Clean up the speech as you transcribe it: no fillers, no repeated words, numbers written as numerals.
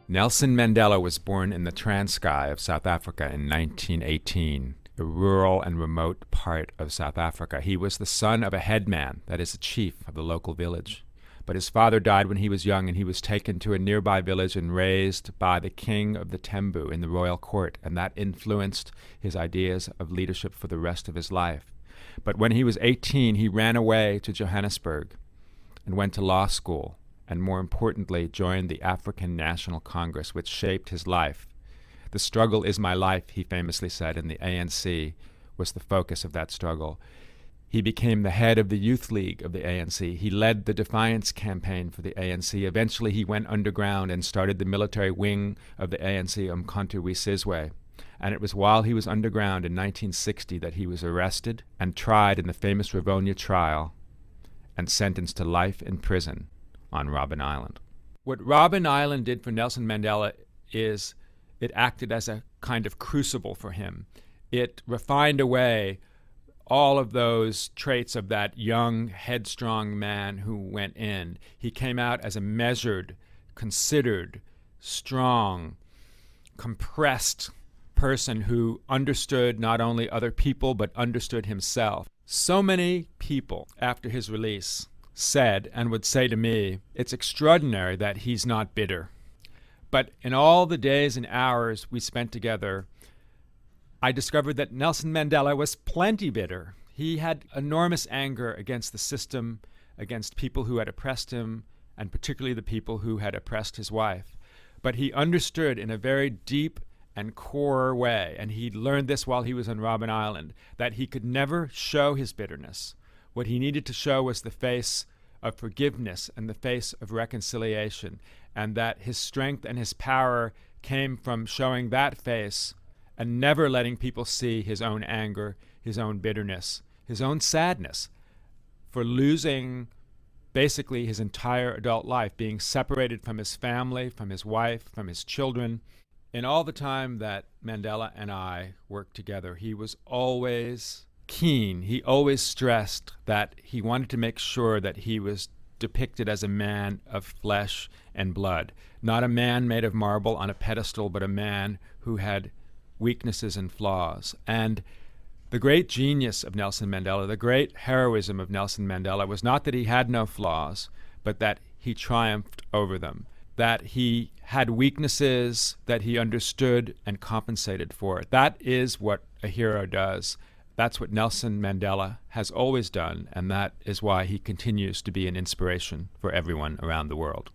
Nelson Mandela was born in the Transkei of South Africa in 1918, a rural and remote part of South Africa. He was the son of a headman, that is, a chief of the local village. But his father died when he was young, and he was taken to a nearby village and raised by the king of the Tembu in the royal court, and that influenced his ideas of leadership for the rest of his life. But when he was 18, he ran away to Johannesburg and went to law school, and more importantly, joined the African National Congress, which shaped his life. The struggle is my life, he famously said, and the ANC was the focus of that struggle. He became the head of the youth league of the ANC. He led the defiance campaign for the ANC. Eventually, he went underground and started the military wing of the ANC, Umkhonto we Sizwe. And it was while he was underground in 1960 that he was arrested and tried in the famous Rivonia trial and sentenced to life in prison on Robben Island. What Robben Island did for Nelson Mandela is it acted as a kind of crucible for him. It refined away all of those traits of that young, headstrong man who went in. He came out as a measured, considered, strong, compressed person who understood not only other people but understood himself. So many people after his release said and would say to me, it's extraordinary that he's not bitter. But in all the days and hours we spent together, I discovered that Nelson Mandela was plenty bitter. He had enormous anger against the system, against people who had oppressed him, and particularly the people who had oppressed his wife. But he understood in a very deep and core way, and he learned this while he was on Robben Island, that he could never show his bitterness. What he needed to show was the face of forgiveness and the face of reconciliation, and that his strength and his power came from showing that face and never letting people see his own anger, his own bitterness, his own sadness for losing basically his entire adult life, being separated from his family, from his wife, from his children. In all the time that Mandela and I worked together, he was always keen. He always stressed that he wanted to make sure that he was depicted as a man of flesh and blood, not a man made of marble on a pedestal, but a man who had weaknesses and flaws. And the great genius of Nelson Mandela, the great heroism of Nelson Mandela was not that he had no flaws, but that he triumphed over them, that he had weaknesses that he understood and compensated for. That is what a hero does. That's what Nelson Mandela has always done, and that is why he continues to be an inspiration for everyone around the world.